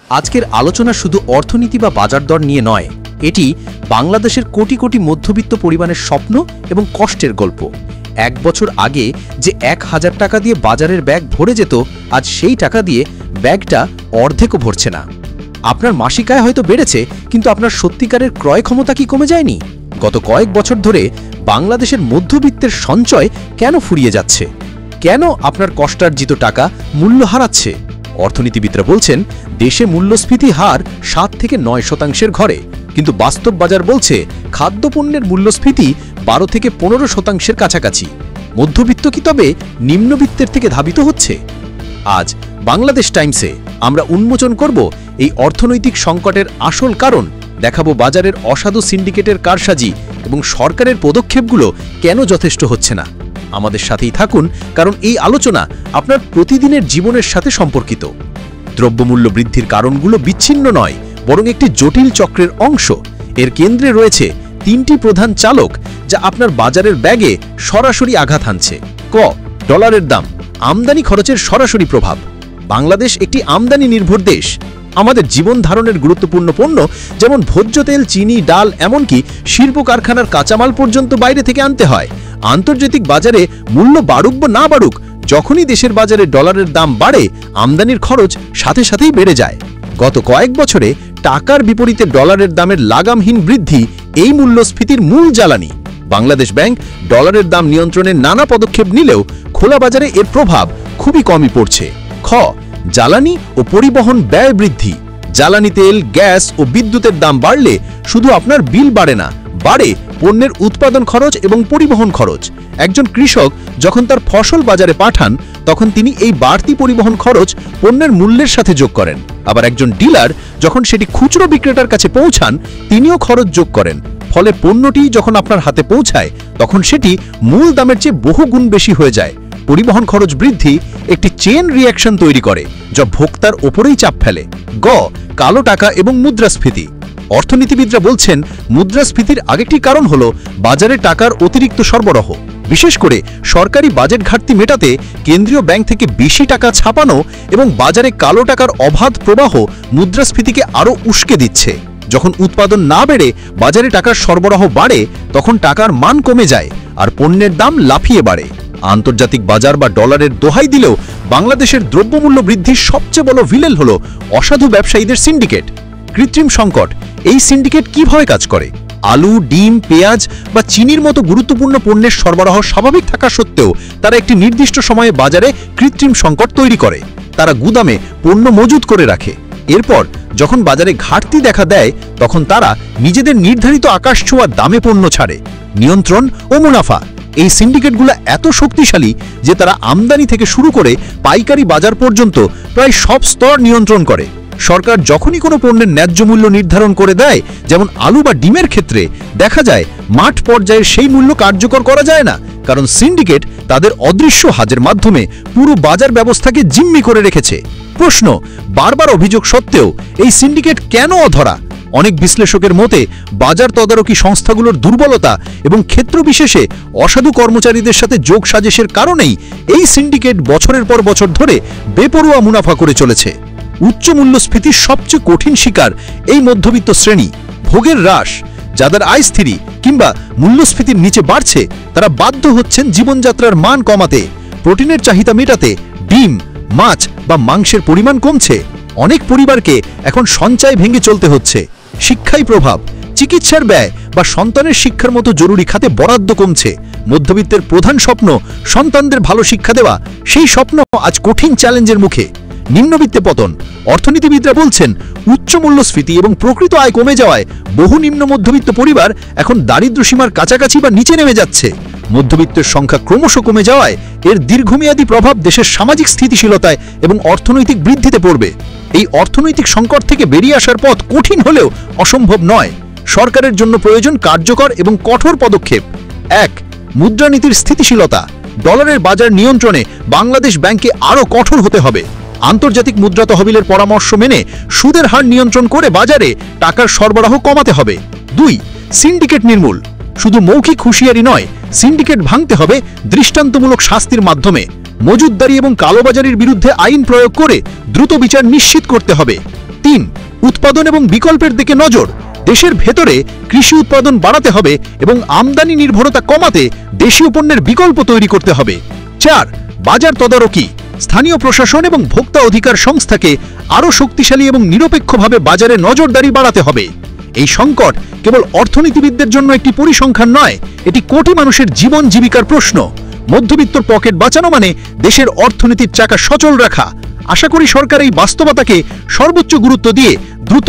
আজকের আলোচনা শুধু অর্থনীতি বা বাজার দর নিয়ে নয়, এটি বাংলাদেশের কোটি কোটি মধ্যবিত্ত পরিবারের স্বপ্ন এবং কষ্টের গল্প। 1 বছর আগে যে 1000 টাকা দিয়ে বাজারের ব্যাগ ভরে যেত, আজ সেই টাকা দিয়ে ব্যাগটা অর্ধেকও ভরছে না। আপনার মাসিক আয় হয়তো বেড়েছে, কিন্তু আপনার সত্যিকারের ক্রয় ক্ষমতা কি কমে যায়নি? গত কয়েক বছর ধরে বাংলাদেশের মধ্যবিত্তের সঞ্চয় কেন ফুরিয়ে যাচ্ছে? কেন আপনার কষ্টার্জিত টাকা মূল্য হারাচ্ছে? অর্থনীতিবিদরা বলছেন দেশে মূল্যস্ফীতি হার 7 থেকে 9% ঘরে, কিন্তু বাস্তব বাজার বলছে খাদ্যপণ্যের মূল্যস্ফীতি 12 থেকে 15% কাছাকাছি। মধ্যবিত্ত কি তবে নিম্নবিত্তের থেকে ধাবিত হচ্ছে? আজ বাংলাদেশ টাইমসে আমরা উন্মোচন করব এই অর্থনৈতিক সংকটের আসল কারণ, দেখাবো বাজারের অসাধু সিন্ডিকেটের কারসাজি এবং সরকারের পদক্ষেপগুলো কেন যথেষ্ট হচ্ছে না। আমাদের সাথেই থাকুন, কারণ এই আলোচনা আপনার প্রতিদিনের জীবনের সাথে সম্পর্কিত। দ্রব্যমূল্য বৃদ্ধির কারণগুলো বিচ্ছিন্ন নয়, বরং একটি জটিল চক্রের অংশ। এর কেন্দ্রে রয়েছে 3টি প্রধান চালক, যা আপনার বাজারের ব্যাগে সরাসরি আঘাত হানছে। ক, ডলারের দাম, আমদানি খরচের সরাসরি প্রভাব। বাংলাদেশ একটি আমদানি নির্ভর দেশ। আমাদের জীবন ধারণের গুরুত্বপূর্ণ পণ্য যেমন ভোজ্য তেল, চিনি, ডাল, এমনকি শিল্প কারখানার কাঁচামাল পর্যন্ত বাইরে থেকে আনতে হয়। আন্তর্জাতিক বাজারে মূল্য বাড়ুক বা না বাড়ুক, যখনই দেশের বাজারে ডলারের দাম বাড়ে, আমদানির খরচ সাথে সাথেই বেড়ে যায়। গত কয়েক বছরে টাকার বিপরীতে ডলারের দামের লাগামহীন বৃদ্ধি এই মূল্যস্ফীতির মূল জ্বালানি। বাংলাদেশ ব্যাংক ডলারের দাম নিয়ন্ত্রণের নানা পদক্ষেপ নিলেও খোলা বাজারে এর প্রভাব খুবই কমই পড়ছে। খ, জ্বালানি ও পরিবহন ব্যয় বৃদ্ধি। জ্বালানি তেল, গ্যাস ও বিদ্যুতের দাম বাড়লে শুধু আপনার বিল বাড়ে না, বাড়ে পণ্যের উৎপাদন খরচ এবং পরিবহন খরচ। একজন কৃষক যখন তার ফসল বাজারে পাঠান, তখন তিনি এই বাড়তি পরিবহন খরচ পণ্যের মূল্যের সাথে যোগ করেন। আবার একজন ডিলার যখন সেটি খুচরো বিক্রেতার কাছে পৌঁছান, তিনিও খরচ যোগ করেন। ফলে পণ্যটি যখন আপনার হাতে পৌঁছায়, তখন সেটি মূল দামের চেয়ে বহু গুণ বেশি হয়ে যায়। পরিবহন খরচ বৃদ্ধি একটি চেইন রিঅ্যাকশন তৈরি করে, যা ভোক্তার ওপরেই চাপ ফেলে। গ, কালো টাকা এবং মুদ্রাস্ফীতি। অর্থনীতিবিদরা বলছেন মুদ্রাস্ফীতির আরেকটি কারণ হল বাজারে টাকার অতিরিক্ত সরবরাহ। বিশেষ করে সরকারি বাজেট ঘাটতি মেটাতে কেন্দ্রীয় ব্যাংক থেকে বেশি টাকা ছাপানো এবং বাজারে কালো টাকার অবাধ প্রবাহ মুদ্রাস্ফীতিকে আরও উস্কে দিচ্ছে। যখন উৎপাদন না বেড়ে বাজারে টাকার সরবরাহ বাড়ে, তখন টাকার মান কমে যায় আর পণ্যের দাম লাফিয়ে বাড়ে। আন্তর্জাতিক বাজার বা ডলারের দোহাই দিলেও বাংলাদেশের দ্রব্যমূল্য বৃদ্ধির সবচেয়ে বড় ভিলেন হল অসাধু ব্যবসায়ীদের সিন্ডিকেট। কৃত্রিম সংকট। এই সিন্ডিকেট কিভাবে কাজ করে? আলু, ডিম, পেঁয়াজ বা চিনির মতো গুরুত্বপূর্ণ পণ্যের সরবরাহ স্বাভাবিক থাকা সত্ত্বেও তারা একটি নির্দিষ্ট সময়ে বাজারে কৃত্রিম সংকট তৈরি করে। তারা গুদামে পণ্য মজুত করে রাখে। এরপর যখন বাজারে ঘাটতি দেখা দেয়, তখন তারা নিজেদের নির্ধারিত আকাশছোঁয়া দামে পণ্য ছাড়ে। নিয়ন্ত্রণ ও মুনাফা। এই সিন্ডিকেটগুলো এত শক্তিশালী যে তারা আমদানি থেকে শুরু করে পাইকারি বাজার পর্যন্ত প্রায় সব স্তর নিয়ন্ত্রণ করে। সরকার যখনই কোনো পণ্যের ন্যায্য মূল্য নির্ধারণ করে দেয়, যেমন আলু বা ডিমের ক্ষেত্রে, দেখা যায় মাঠ পর্যায়ে সেই মূল্য কার্যকর করা যায় না, কারণ সিন্ডিকেট তাদের অদৃশ্য হাতের মাধ্যমে পুরো বাজার ব্যবস্থাকে জিম্মি করে রেখেছে। প্রশ্ন, বারবার অভিযোগ সত্ত্বেও এই সিন্ডিকেট কেন অধরা? অনেক বিশ্লেষকের মতে বাজার তদারকি সংস্থাগুলোর দুর্বলতা এবং ক্ষেত্র বিশেষে অসাধু কর্মচারীদের সাথে যোগ সাজেশের কারণেই এই সিন্ডিকেট বছরের পর বছর ধরে বেপরোয়া মুনাফা করে চলেছে। উচ্চ মূল্যস্ফীতির সবচেয়ে কঠিন শিকার এই মধ্যবিত্ত শ্রেণী। ভোগের হ্রাস। যাদের আয় স্থির কিংবা মূল্যস্ফীতির নিচে বাড়ছে, তারা বাধ্য হচ্ছেন জীবনযাত্রার মান কমাতে। প্রোটিনের চাহিদা মেটাতে ডিম, মাছ বা মাংসের পরিমাণ কমছে। অনেক পরিবারকে এখন সঞ্চয় ভেঙে চলতে হচ্ছে। শিক্ষায় প্রভাব। চিকিৎসার ব্যয় বা সন্তানের শিক্ষার মতো জরুরি খাতে বরাদ্দ কমছে। মধ্যবিত্তের প্রধান স্বপ্ন সন্তানদের ভালো শিক্ষা দেওয়া, সেই স্বপ্ন আজ কঠিন চ্যালেঞ্জের মুখে। নিম্নবিত্তে পতন। অর্থনীতিবিদরা বলছেন উচ্চ মূল্যস্ফীতি এবং প্রকৃত আয় কমে যাওয়ায় বহু নিম্ন মধ্যবিত্ত পরিবার এখন দারিদ্র্যসীমার কাছাকাছি বা নিচে নেমে যাচ্ছে। মধ্যবিত্তের সংখ্যা ক্রমশ কমে যাওয়ায় এর দীর্ঘমেয়াদী প্রভাব দেশের সামাজিক স্থিতিশীলতায় এবং অর্থনৈতিক বৃদ্ধিতে পড়বে। এই অর্থনৈতিক সংকট থেকে বেরিয়ে আসার পথ কঠিন হলেও অসম্ভব নয়। সরকারের জন্য প্রয়োজন কার্যকর এবং কঠোর পদক্ষেপ। 1, মুদ্রানীতির স্থিতিশীলতা। ডলারের বাজার নিয়ন্ত্রণে বাংলাদেশ ব্যাংকে আরও কঠোর হতে হবে। আন্তর্জাতিক মুদ্রা তহবিলের পরামর্শ মেনে সুদের হার নিয়ন্ত্রণ করে বাজারে টাকার সরবরাহ কমাতে হবে। 2, সিন্ডিকেট নির্মূল। শুধু মৌখিক হুঁশিয়ারি নয়, সিন্ডিকেট ভাঙতে হবে দৃষ্টান্তমূলক শাস্তির মাধ্যমে। মজুতদারি এবং কালোবাজারির বিরুদ্ধে আইন প্রয়োগ করে দ্রুত বিচার নিশ্চিত করতে হবে। 3, উৎপাদন এবং বিকল্পের দিকে নজর। দেশের ভেতরে কৃষি উৎপাদন বাড়াতে হবে এবং আমদানি নির্ভরতা কমাতে দেশীয় পণ্যের বিকল্প তৈরি করতে হবে। 4, বাজার তদারকি। স্থানীয় প্রশাসন এবং ভোক্তা অধিকার সংস্থাকে আরও শক্তিশালী এবং নিরপেক্ষভাবে বাজারে নজরদারি বাড়াতে হবে। এই সংকট কেবল অর্থনীতিবিদদের জন্য একটি পরিসংখ্যান নয়, এটি কোটি মানুষের জীবন জীবিকার প্রশ্ন। মধ্যবিত্তর পকেট বাঁচানো মানে দেশের অর্থনীতির চাকা সচল রাখা। আশা করি সরকার এই বাস্তবতাকে সর্বোচ্চ গুরুত্ব দিয়ে দ্রুত